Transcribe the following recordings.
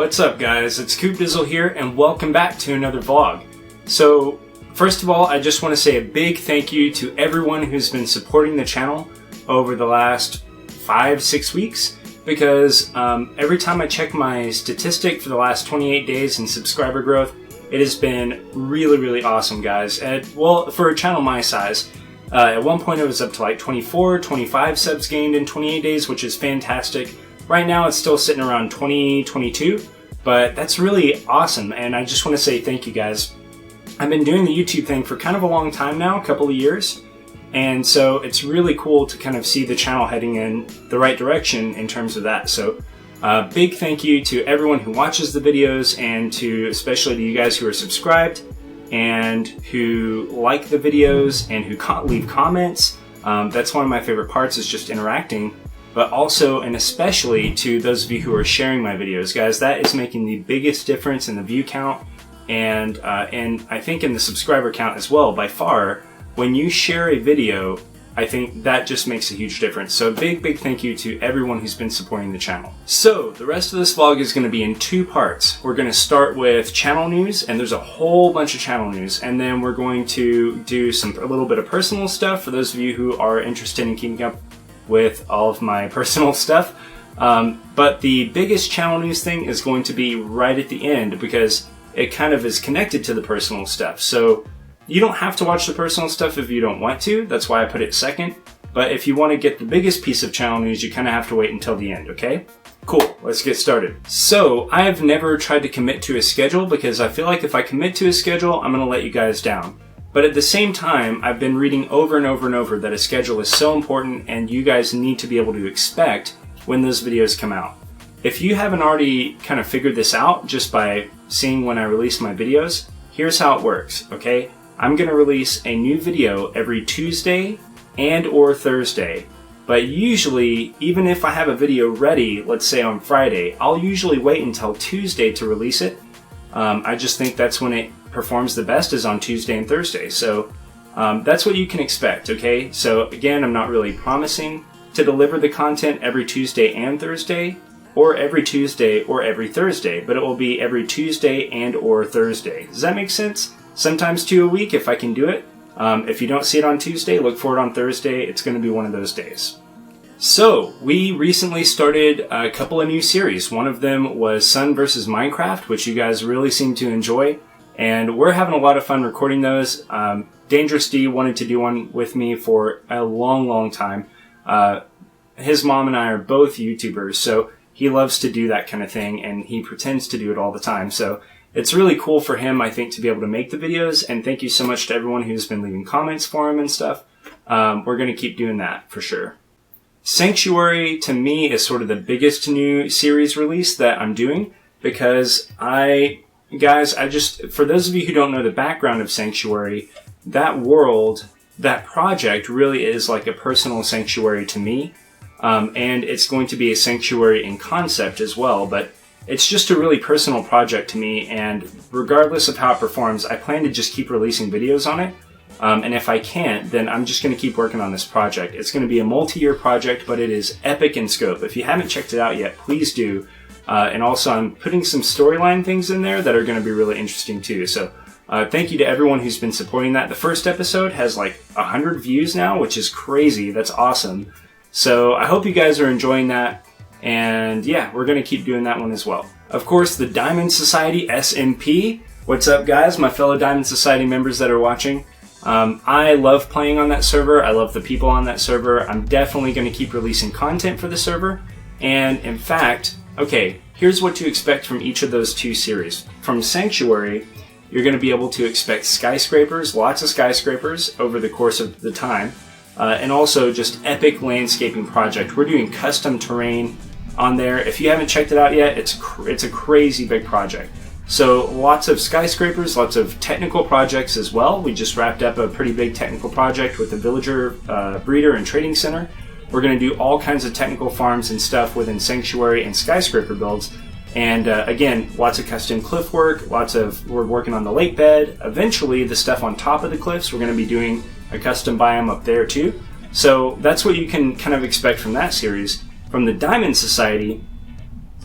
What's up guys, it's Coop Dizzle here and welcome back to another vlog. So first of all, I just want to say a big thank you to everyone who's been supporting the channel over the last 5-6 weeks because every time I check my statistic for the last 28 days in subscriber growth, it has been really awesome guys. Well, for a channel my size, at one point it was up to like 24, 25 subs gained in 28 days, which is fantastic. Right now it's still sitting around 20, 22, but that's really awesome and I just want to say thank you guys. I've been doing the YouTube thing for kind of a long time now, a couple of years, and so it's really cool to kind of see the channel heading in the right direction in terms of that. So big thank you to everyone who watches the videos and to especially to you guys who are subscribed and who like the videos and who leave comments. That's one of my favorite parts, is just interacting. But also and especially to those of you who are sharing my videos, guys. That is making the biggest difference in the view count and I think in the subscriber count as well, by far. When you share a video, I think that just makes a huge difference. So big thank you to everyone who's been supporting the channel. So the rest of this vlog is going to be in two parts. We're going to start with channel news, and there's a whole bunch of channel news, and then we're going to do a little bit of personal stuff for those of you who are interested in keeping up with all of my personal stuff. But the biggest channel news thing is going to be right at the end because it kind of is connected to the personal stuff. So you don't have to watch the personal stuff if you don't want to. That's why I put it second. But if you want to get the biggest piece of channel news, you kind of have to wait until the end, okay? Cool, let's get started. So I've never tried to commit to a schedule because I feel like if I commit to a schedule, I'm going to let you guys down. But at the same time, I've been reading over and over that a schedule is so important and you guys need to be able to expect when those videos come out. If you haven't already kind of figured this out just by seeing when I release my videos, here's how it works, okay? I'm going to release a new video every Tuesday and or Thursday. But usually, even if I have a video ready, let's say on Friday, I'll usually wait until Tuesday to release it. I just think that's when it performs the best, is on Tuesday and Thursday. So that's what you can expect, okay? So again, I'm not really promising to deliver the content every Tuesday and Thursday, or every Tuesday or every Thursday, but it will be every Tuesday and or Thursday. Does that make sense? Sometimes 2 a week if I can do it. If you don't see it on Tuesday, look for it on Thursday. It's going to be one of those days. So, we recently started a couple of new series. One of them was Sun vs. Minecraft, which you guys really seem to enjoy. And we're having a lot of fun recording those. Dangerous D wanted to do one with me for a long time. His mom and I are both YouTubers, so he loves to do that kind of thing, and he pretends to do it all the time. So it's really cool for him, I think, to be able to make the videos, and thank you so much to everyone who's been leaving comments for him and stuff. We're going to keep doing that for sure. Sanctuary, to me, is sort of the biggest new series release that I'm doing because guys, for those of you who don't know the background of Sanctuary, that world, that project really is like a personal sanctuary to me. And it's going to be a sanctuary in concept as well, but it's just a really personal project to me, and regardless of how it performs, I plan to just keep releasing videos on it. And if I can't, then I'm just going to keep working on this project. It's going to be a multi-year project, but it is epic in scope. If you haven't checked it out yet, please do. And also, I'm putting some storyline things in there that are going to be really interesting too. So thank you to everyone who's been supporting that. The first episode has like 100 views now, which is crazy. That's awesome. So I hope you guys are enjoying that. And yeah, we're going to keep doing that one as well. Of course, the Diamond Society SMP. What's up guys, my fellow Diamond Society members that are watching. I love playing on that server. I love the people on that server. I'm definitely going to keep releasing content for the server. And in fact, okay, here's what to expect from each of those two series. From Sanctuary, you're going to be able to expect skyscrapers, lots of skyscrapers over the course of the time. And also just epic landscaping project. We're doing custom terrain on there. If you haven't checked it out yet, it's a crazy big project. So lots of skyscrapers, lots of technical projects as well. We just wrapped up a pretty big technical project with the villager breeder and trading center. We're going to do all kinds of technical farms and stuff within Sanctuary and skyscraper builds. And again, lots of custom cliff work, we're working on the lake bed. Eventually, the stuff on top of the cliffs, we're going to be doing a custom biome up there too. So that's what you can kind of expect from that series. From the Diamond Society,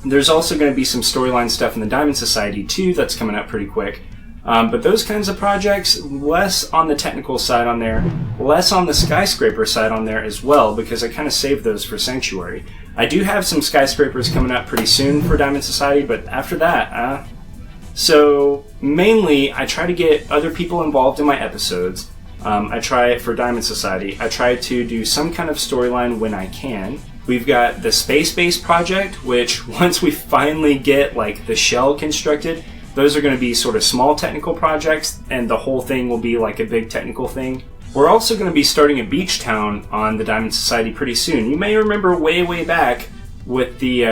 There's also going to be some storyline stuff in the Diamond Society too that's coming up pretty quick. But those kinds of projects, less on the technical side on there, less on the skyscraper side on there as well, because I kind of saved those for Sanctuary. I do have some skyscrapers coming up pretty soon for Diamond Society, but after that, so mainly I try to get other people involved in my episodes. I try it for Diamond Society. I try to do some kind of storyline when I can. We've got the space-based project, which once we finally get like the shell constructed, those are going to be sort of small technical projects, and the whole thing will be like a big technical thing. We're also going to be starting a beach town on the Diamond Society pretty soon. You may remember way back with the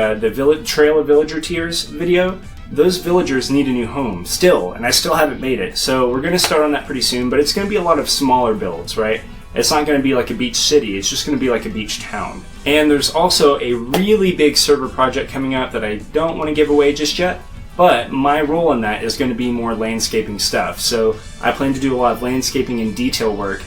Trail of Villager Tears video. Those villagers need a new home still, and I still haven't made it. So we're going to start on that pretty soon, but it's going to be a lot of smaller builds, right? It's not going to be like a beach city, it's just going to be like a beach town. And there's also a really big server project coming up that I don't want to give away just yet. But my role in that is going to be more landscaping stuff. So I plan to do a lot of landscaping and detail work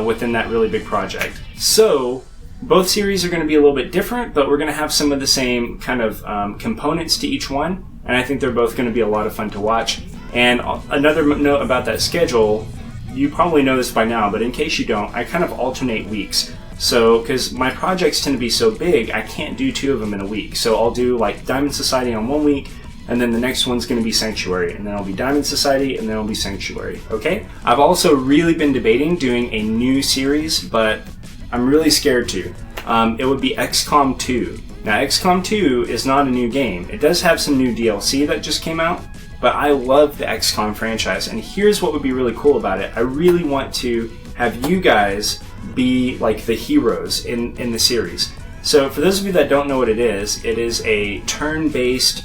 within that really big project. So both series are going to be a little bit different, but we're going to have some of the same kind of components to each one. And I think they're both going to be a lot of fun to watch. And another note about that schedule, you probably know this by now, but in case you don't, I kind of alternate weeks. So, because my projects tend to be so big, I can't do 2 of them in a week. So I'll do like Diamond Society on one week, and then the next one's going to be Sanctuary, and then I'll be Diamond Society, and then I'll be Sanctuary, okay? I've also really been debating doing a new series, but I'm really scared to. It would be XCOM 2. Now, XCOM 2 is not a new game. It does have some new DLC that just came out, but I love the XCOM franchise, and here's what would be really cool about it. I really want to have you guys be like the heroes in the series. So for those of you that don't know what it is a turn-based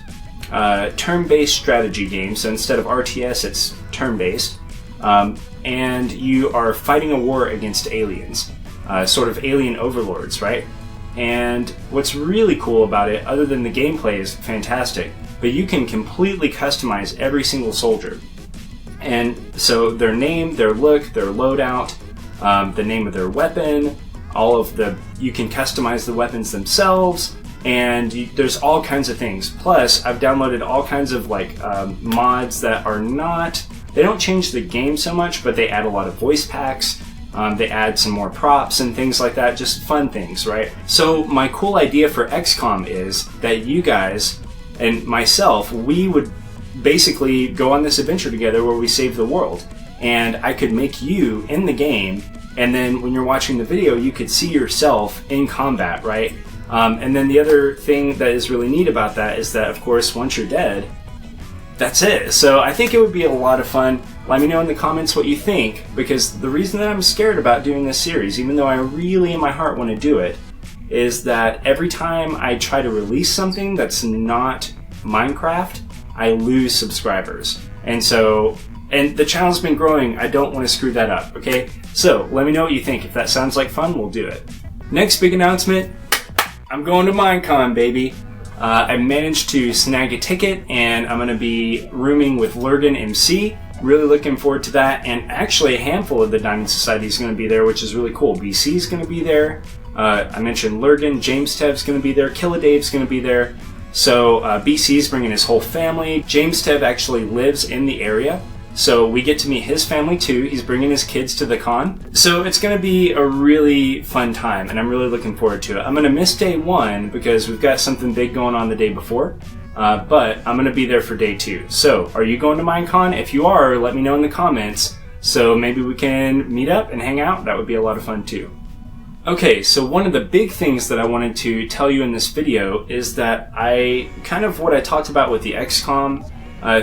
strategy game. So instead of RTS, it's turn-based, and you are fighting a war against aliens, sort of alien overlords, right? And what's really cool about it, other than the gameplay is fantastic, but you can completely customize every single soldier. And so their name, their look, their loadout, the name of their weapon, you can customize the weapons themselves. And there's all kinds of things. Plus, I've downloaded all kinds of like mods that are they don't change the game so much, but they add a lot of voice packs. They add some more props and things like that, just fun things, right? So my cool idea for XCOM is that you guys and myself, we would basically go on this adventure together where we save the world. And I could make you in the game, and then when you're watching the video, you could see yourself in combat, right? And then the other thing that is really neat about that is that, of course, once you're dead, that's it. So I think it would be a lot of fun. Let me know in the comments what you think, because the reason that I'm scared about doing this series, even though I really in my heart want to do it, is that every time I try to release something that's not Minecraft, I lose subscribers. And the channel's been growing, I don't want to screw that up, okay? So let me know what you think. If that sounds like fun, we'll do it. Next big announcement, I'm going to Minecon, baby. I managed to snag a ticket, and I'm going to be rooming with Lurgan MC. Really looking forward to that, and actually a handful of the Diamond Society is going to be there, which is really cool. BC is going to be there. I mentioned Lurgan, James Tev's going to be there, Killa Dave's going to be there. So BC's bringing his whole family. James Tev actually lives in the area, so we get to meet his family too. He's bringing his kids to the con. So it's going to be a really fun time, and I'm really looking forward to it. I'm going to miss day 1 because we've got something big going on the day before, but I'm going to be there for day 2. So are you going to Minecon? If you are, let me know in the comments, so maybe we can meet up and hang out. That would be a lot of fun too. Okay, so one of the big things that I wanted to tell you in this video is that what I talked about with the XCOM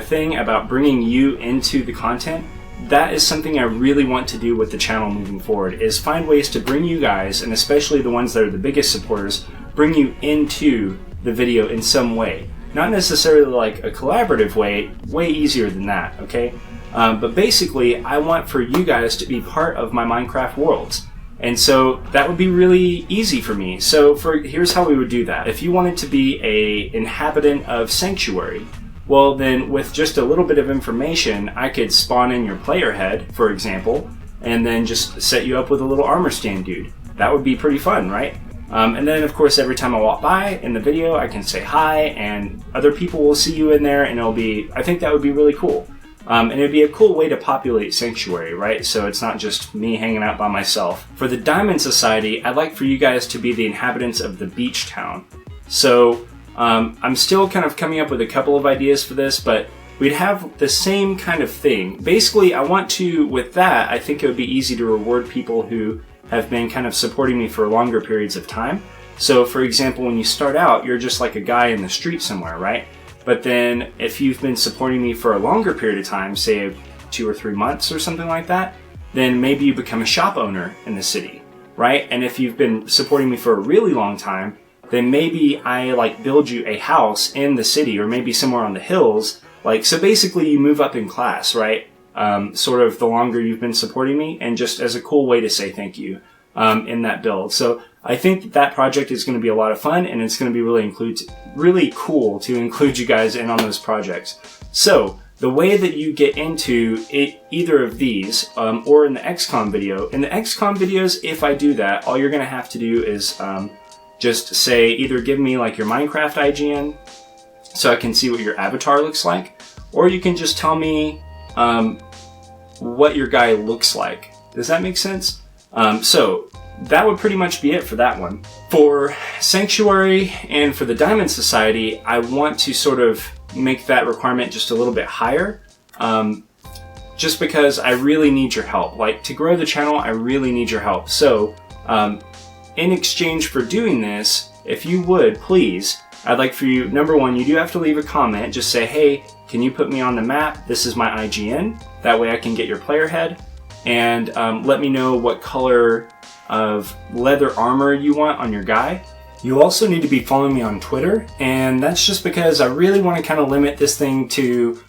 thing about bringing you into the content, that is something I really want to do with the channel moving forward, is find ways to bring you guys, and especially the ones that are the biggest supporters, bring you into the video in some way. Not necessarily like a collaborative way easier than that, okay? But basically, I want for you guys to be part of my Minecraft worlds. And so that would be really easy for me. So here's how we would do that. If you wanted to be an inhabitant of Sanctuary, well then with just a little bit of information, I could spawn in your player head, for example, and then just set you up with a little armor stand dude. That would be pretty fun, right? And then of course every time I walk by in the video I can say hi, and other people will see you in there, and I think that would be really cool. And it'd be a cool way to populate Sanctuary, right? So it's not just me hanging out by myself. For the Diamond Society, I'd like for you guys to be the inhabitants of the beach town. So I'm still kind of coming up with a couple of ideas for this, but we'd have the same kind of thing. Basically, I want to, with that, I think it would be easy to reward people who have been kind of supporting me for longer periods of time. So for example, when you start out, you're just like a guy in the street somewhere, right? But then if you've been supporting me for a longer period of time, say 2 or 3 months or something like that, then maybe you become a shop owner in the city, right? And if you've been supporting me for a really long time, then maybe I like build you a house in the city, or maybe somewhere on the hills. Like, so basically you move up in class, right? Sort of the longer you've been supporting me, and just as a cool way to say thank you in that build. So I think that project is going to be a lot of fun, and it's going to be really cool to include you guys in on those projects. So the way that you get into either of these, or in the XCOM video, in the XCOM videos, if I do that, all you're going to have to do is just say, either give me like your Minecraft IGN so I can see what your avatar looks like, or you can just tell me what your guy looks like. Does that make sense? So that would pretty much be it for that one. For Sanctuary and for the Diamond Society, I want to sort of make that requirement just a little bit higher, just because I really need your help. Like, to grow the channel, I really need your help. So in exchange for doing this, if you would, please, I'd like for you, number one, you do have to leave a comment. Just say, hey, can you put me on the map? This is my IGN. That way I can get your player head. And let me know what color of leather armor you want on your guy. You also need to be following me on Twitter, and that's just because I really want to kind of limit this thing to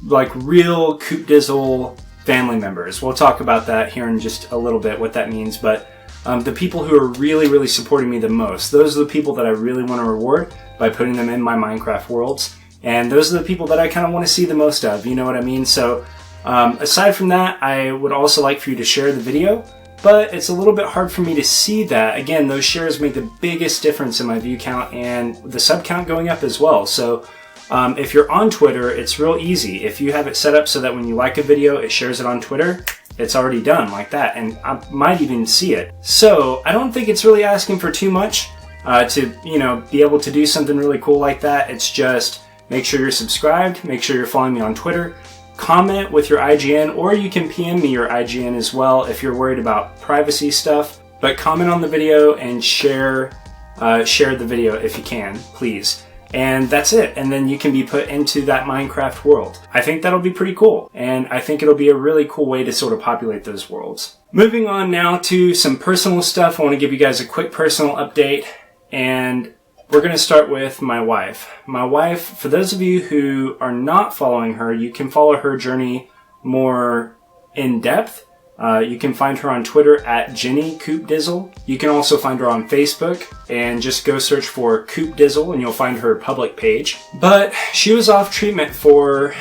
like real Coop Dizzle family members. We'll talk about that here in just a little bit, what that means, but the people who are really supporting me the most, those are the people that I really want to reward by putting them in my Minecraft worlds, and those are the people that I kind of want to see the most of, you know what I mean? So aside from that, I would also like for you to share the video, but it's a little bit hard for me to see that. Again, those shares make the biggest difference in my view count and the sub count going up as well. So if you're on Twitter, it's real easy. If you have it set up so that when you like a video, it shares it on Twitter, it's already done like that, and I might even see it. So I don't think it's really asking for too much to, you know, be able to do something really cool like that. It's just make sure you're subscribed, make sure you're following me on Twitter, comment with your IGN, or you can PM me your IGN as well if you're worried about privacy stuff. But comment on the video and share the video if you can, please. And that's it. And then you can be put into that Minecraft world. I think that'll be pretty cool. And I think it'll be a really cool way to sort of populate those worlds. Moving on now to some personal stuff. I want to give you guys a quick personal update. And we're going to start with my wife. My wife, for those of you who are not following her, you can follow her journey more in depth. You can find her on Twitter at Jenny Coop Dizzle. You can also find her on Facebook, and just go search for Coop Dizzle and you'll find her public page. But she was off treatment for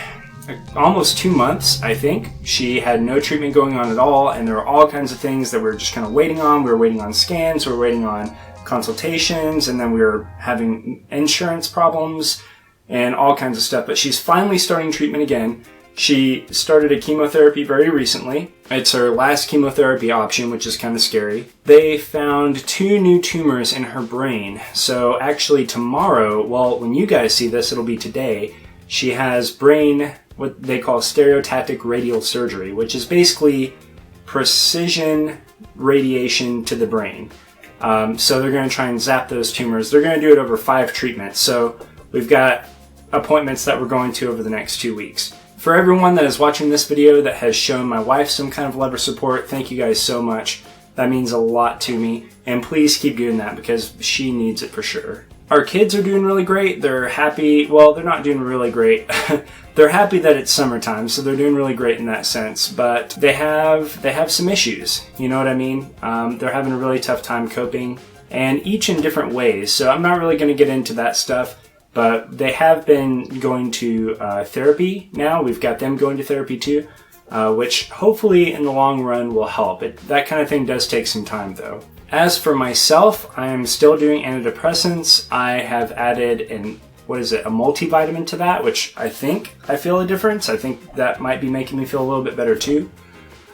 almost 2 months, I think. She had no treatment going on at all, and there were all kinds of things that we were just kind of waiting on. We were waiting on scans, we were waiting on consultations, and then we were having insurance problems and all kinds of stuff. But she's finally starting treatment again. She started a chemotherapy very recently. It's her last chemotherapy option, which is kind of scary. They found 2 new tumors in her brain. So actually tomorrow, well, when you guys see this, it'll be today, she has brain, what they call stereotactic radial surgery, which is basically precision radiation to the brain. So they're going to try and zap those tumors. They're going to do it over 5 treatments. So we've got appointments that we're going to over the next 2 weeks. For everyone that is watching this video that has shown my wife some kind of love or support, thank you guys so much. That means a lot to me, and please keep doing that because she needs it for sure. Our kids are doing really great. They're happy. Well, they're not doing really great. They're happy that it's summertime, so they're doing really great in that sense. But they have some issues. You know what I mean? They're having a really tough time coping, and each in different ways. So I'm not really going to get into that stuff. But they have been going to therapy now. We've got them going to therapy too, which hopefully in the long run will help. That kind of thing does take some time though. As for myself, I am still doing antidepressants. I have added a multivitamin to that, which I feel a difference. I think that might be making me feel a little bit better too.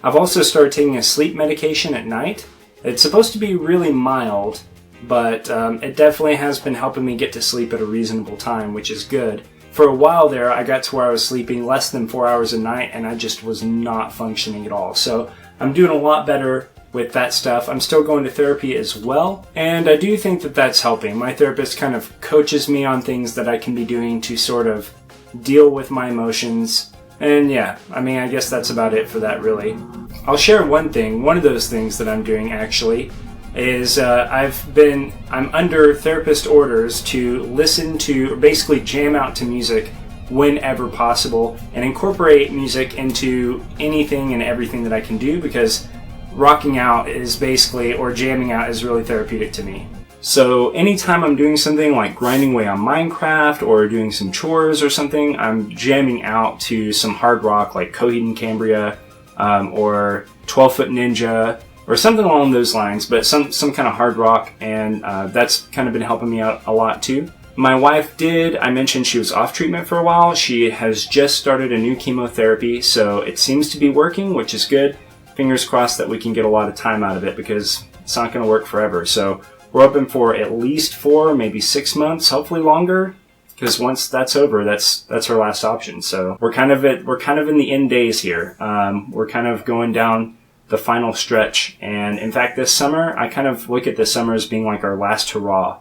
I've also started taking a sleep medication at night. It's supposed to be really mild, but it definitely has been helping me get to sleep at a reasonable time, which is good. For a while there, I got to where I was sleeping less than 4 hours a night, and I just was not functioning at all. So I'm doing a lot better with that stuff. I'm still going to therapy as well, and I do think that that's helping. My therapist kind of coaches me on things that I can be doing to sort of deal with my emotions. And yeah, I mean, I guess that's about it for that, really. I'll share one thing. One of those things that I'm doing actually is I'm under therapist orders to listen to, or basically jam out to music whenever possible, and incorporate music into anything and everything that I can do, because rocking out is basically, or jamming out is really therapeutic to me. So anytime I'm doing something like grinding away on Minecraft or doing some chores or something, I'm jamming out to some hard rock like Coheed and Cambria, or 12 Foot Ninja, or something along those lines, but some kind of hard rock, and that's kind of been helping me out a lot too. My wife I mentioned she was off treatment for a while. She has just started a new chemotherapy, so it seems to be working, which is good. Fingers crossed that we can get a lot of time out of it, because it's not going to work forever. So we're hoping for at least 4, maybe 6 months, hopefully longer, because once that's over, that's her last option. So we're kind of in the end days here. We're kind of going down the final stretch, and in fact, this summer I kind of look at this summer as being like our last hurrah.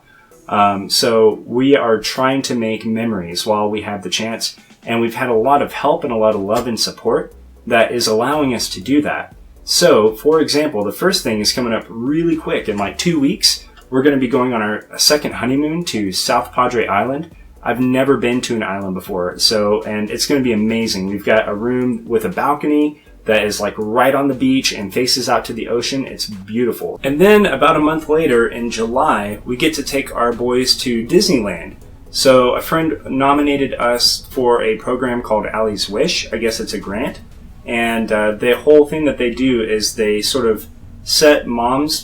So we are trying to make memories while we have the chance, and we've had a lot of help and a lot of love and support that is allowing us to do that. So, for example, the first thing is coming up really quick. In like 2 weeks, we're going to be going on our second honeymoon to South Padre Island. I've never been to an island before, and it's going to be amazing. We've got a room with a balcony that is like right on the beach and faces out to the ocean. It's beautiful. And then about a month later, in July, we get to take our boys to Disneyland. So a friend nominated us for a program called Allie's Wish. I guess it's a grant. And the whole thing that they do is they sort of set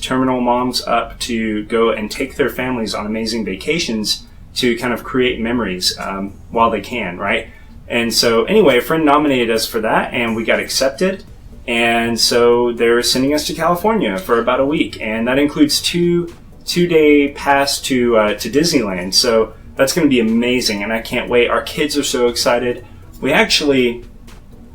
terminal moms up to go and take their families on amazing vacations to kind of create memories while they can, right? And so anyway, a friend nominated us for that, and we got accepted. And so they're sending us to California for about a week, and that includes two-day pass to Disneyland. So that's going to be amazing, and I can't wait. Our kids are so excited. We actually,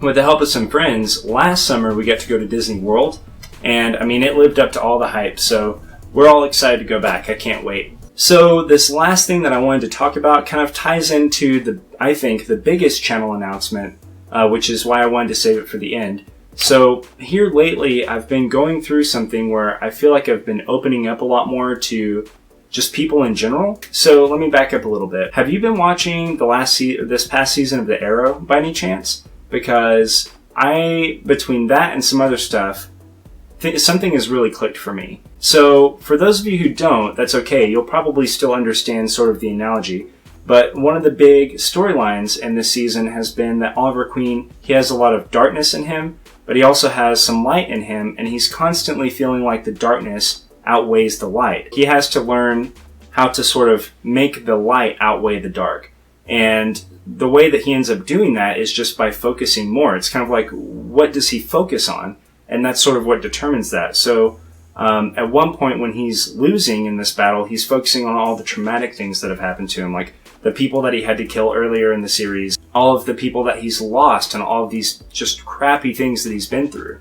with the help of some friends, last summer we got to go to Disney World, and I mean, it lived up to all the hype, so we're all excited to go back. I can't wait. So this last thing that I wanted to talk about kind of ties into I think the biggest channel announcement, which is why I wanted to save it for the end. So here lately, I've been going through something where I feel like I've been opening up a lot more to just people in general. So let me back up a little bit. Have you been watching this past season of The Arrow by any chance? Because between that and some other stuff, something has really clicked for me. So for those of you who don't, that's okay. You'll probably still understand sort of the analogy. But one of the big storylines in this season has been that Oliver Queen, he has a lot of darkness in him, but he also has some light in him, and he's constantly feeling like the darkness outweighs the light. He has to learn how to sort of make the light outweigh the dark. And the way that he ends up doing that is just by focusing more. It's kind of like, what does he focus on? And that's sort of what determines that. So at one point when he's losing in this battle, he's focusing on all the traumatic things that have happened to him, like the people that he had to kill earlier in the series, all of the people that he's lost, and all of these just crappy things that he's been through.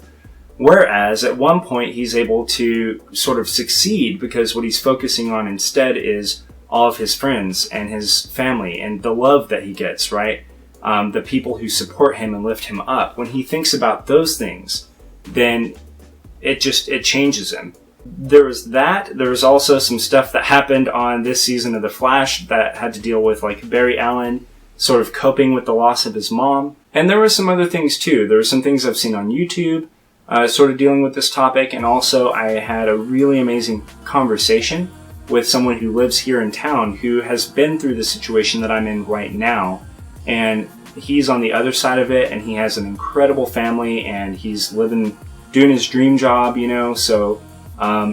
Whereas at one point he's able to sort of succeed because what he's focusing on instead is all of his friends and his family and the love that he gets, right? The people who support him and lift him up. When he thinks about those things, then it changes him. There was that. There was also some stuff that happened on this season of The Flash that had to deal with like Barry Allen sort of coping with the loss of his mom. And there were some other things too. There were some things I've seen on YouTube sort of dealing with this topic. And also I had a really amazing conversation with someone who lives here in town who has been through the situation that I'm in right now. And he's on the other side of it, and he has an incredible family, and he's doing his dream job, you know. So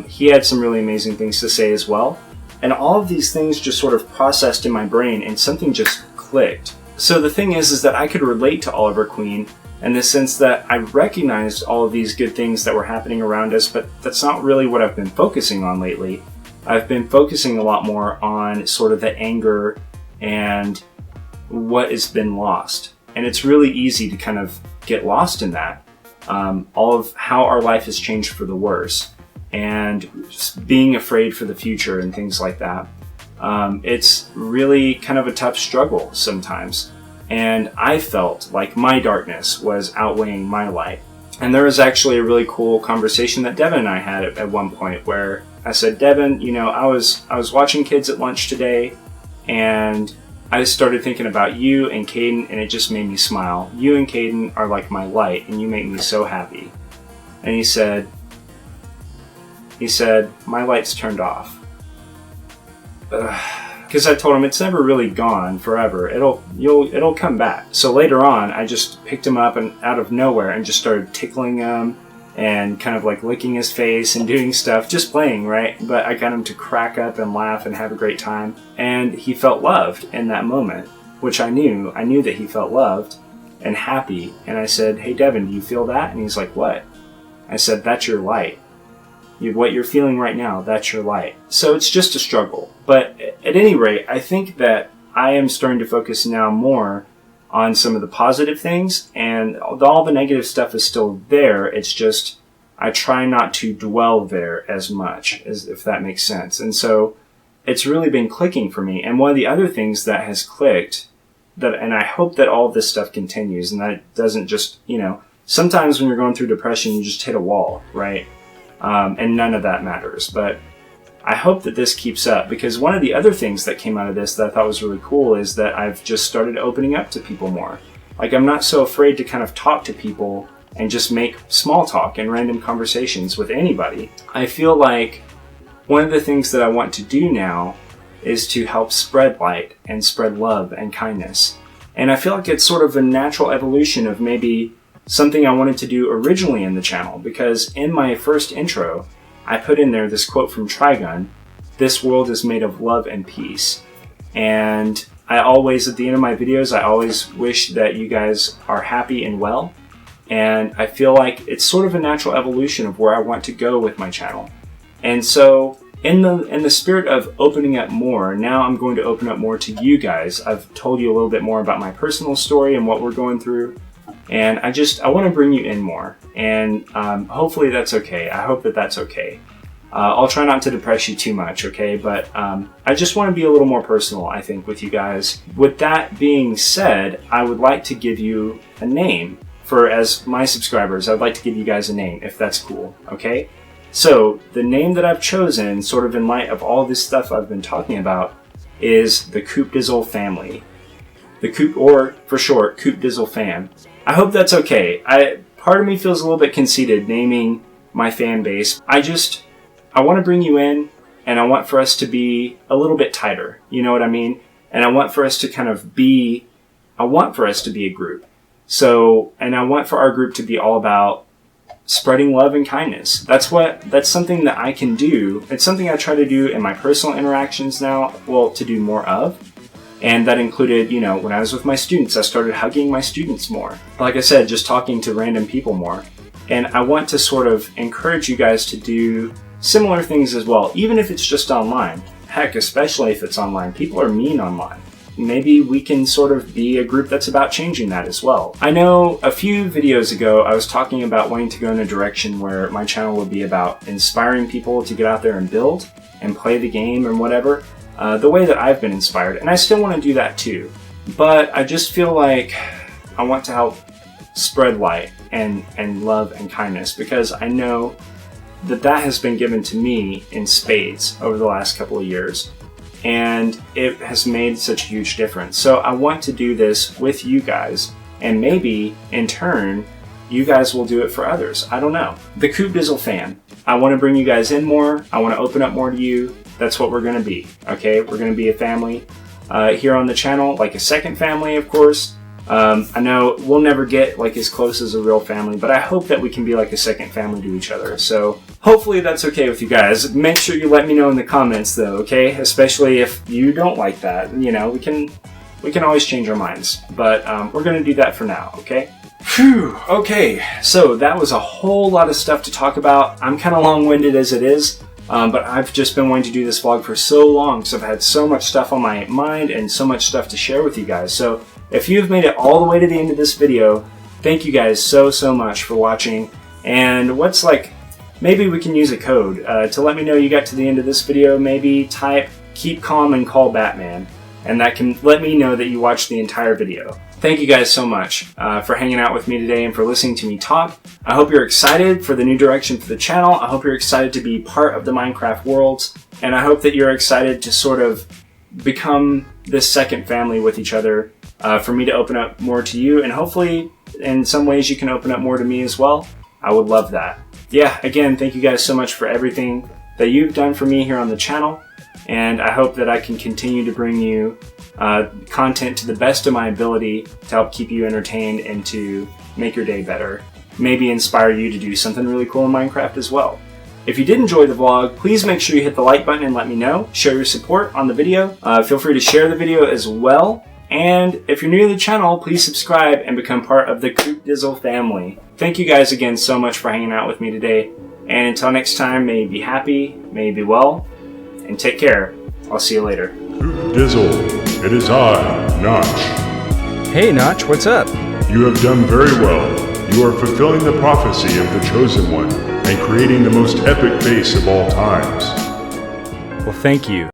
He had some really amazing things to say as well. And all of these things just sort of processed in my brain and something just clicked. So the thing is that I could relate to Oliver Queen in the sense that I recognized all of these good things that were happening around us, but that's not really what I've been focusing on lately. I've been focusing a lot more on sort of the anger and what has been lost. And it's really easy to kind of get lost in that. All of how our life has changed for the worse and just being afraid for the future and things like that. It's really kind of a tough struggle sometimes. And I felt like my darkness was outweighing my light. And there was actually a really cool conversation that Devin and I had at one point where I said, Devin, you know, I was watching kids at lunch today and I started thinking about you and Caden, and it just made me smile. You and Caden are like my light and you make me so happy. And he said, my light's turned off. Because I told him it's never really gone forever. It'll come back. So later on, I just picked him up and out of nowhere and just started tickling him and kind of like licking his face and doing stuff, just playing, right? But I got him to crack up and laugh and have a great time. And he felt loved in that moment, which I knew. I knew that he felt loved and happy. And I said, hey, Devin, do you feel that? And he's like, what? I said, that's your light. What you're feeling right now, that's your light. So it's just a struggle. But at any rate, I think that I am starting to focus now more on some of the positive things, and all the negative stuff is still there. It's just I try not to dwell there as much, as if that makes sense. And so it's really been clicking for me. And one of the other things that has clicked, and I hope that all of this stuff continues, and that it doesn't just, you know, sometimes when you're going through depression, you just hit a wall, right? And none of that matters. But I hope that this keeps up, because one of the other things that came out of this that I thought was really cool is that I've just started opening up to people more. Like, I'm not so afraid to kind of talk to people and just make small talk and random conversations with anybody. I feel like one of the things that I want to do now is to help spread light and spread love and kindness. And I feel like it's sort of a natural evolution of maybe something I wanted to do originally in the channel, because in my first intro, I put in there this quote from Trigun, "This world is made of love and peace." And I always, at the end of my videos, I always wish that you guys are happy and well. And I feel like it's sort of a natural evolution of where I want to go with my channel. And so in the spirit of opening up more, now I'm going to open up more to you guys. I've told you a little bit more about my personal story and what we're going through. And I want to bring you in more, and hopefully that's okay. I hope that that's okay. I'll try not to depress you too much, okay? But I just want to be a little more personal, I think, with you guys. With that being said, I would like to give you a name as my subscribers. I'd like to give you guys a name, if that's cool, okay? So the name that I've chosen, sort of in light of all this stuff I've been talking about, is the Coop Dizzle family. The Coop, or for short, Coop Dizzle fam. I hope that's okay. Part of me feels a little bit conceited naming my fan base. I want to bring you in, and I want for us to be a little bit tighter. You know what I mean? And I want for us to kind of be, I want for us to be a group. So, and I want for our group to be all about spreading love and kindness. That's something that I can do. It's something I try to do in my personal interactions now, well, to do more of. And that included, you know, when I was with my students, I started hugging my students more. Like I said, just talking to random people more. And I want to sort of encourage you guys to do similar things as well, even if it's just online. Heck, especially if it's online. People are mean online. Maybe we can sort of be a group that's about changing that as well. I know a few videos ago, I was talking about wanting to go in a direction where my channel would be about inspiring people to get out there and build and play the game and whatever. The way that I've been inspired, and I still want to do that too. But I just feel like I want to help spread light and love and kindness, because I know that has been given to me in spades over the last couple of years, and it has made such a huge difference. So I want to do this with you guys, and maybe in turn you guys will do it for others. I don't know. The Coop Dizzle fan. I want to bring you guys in more. I want to open up more to you. That's what we're going to be, okay? We're going to be a family here on the channel, like a second family, of course. I know we'll never get like as close as a real family, but I hope that we can be like a second family to each other. So hopefully that's okay with you guys. Make sure you let me know in the comments though, okay? Especially if you don't like that. You know, we can always change our minds, but we're gonna do that for now, okay? Phew, okay, so that was a whole lot of stuff to talk about. I'm kind of long-winded as it is, but I've just been wanting to do this vlog for so long because I've had so much stuff on my mind and so much stuff to share with you guys. So if you've made it all the way to the end of this video, thank you guys so much for watching. And what's like, maybe we can use a code to let me know you got to the end of this video. Maybe type "keep calm and call Batman," and that can let me know that you watched the entire video. Thank you guys so much for hanging out with me today and for listening to me talk. I hope you're excited for the new direction for the channel. I hope you're excited to be part of the Minecraft worlds, and I hope that you're excited to sort of become this second family with each other, for me to open up more to you, and hopefully in some ways you can open up more to me as well. I would love that. Yeah, again, thank you guys so much for everything that you've done for me here on the channel, and I hope that I can continue to bring you content to the best of my ability to help keep you entertained and to make your day better. Maybe inspire you to do something really cool in Minecraft as well. If you did enjoy the vlog, please make sure you hit the like button and let me know. Show your support on the video. Feel free to share the video as well. And if you're new to the channel, please subscribe and become part of the Coop Dizzle family. Thank you guys again so much for hanging out with me today. And until next time, may you be happy, may you be well, and take care. I'll see you later. Coop Dizzle, it is I, Notch. Hey Notch, what's up? You have done very well. You are fulfilling the prophecy of the Chosen One and creating the most epic base of all times. Well, thank you.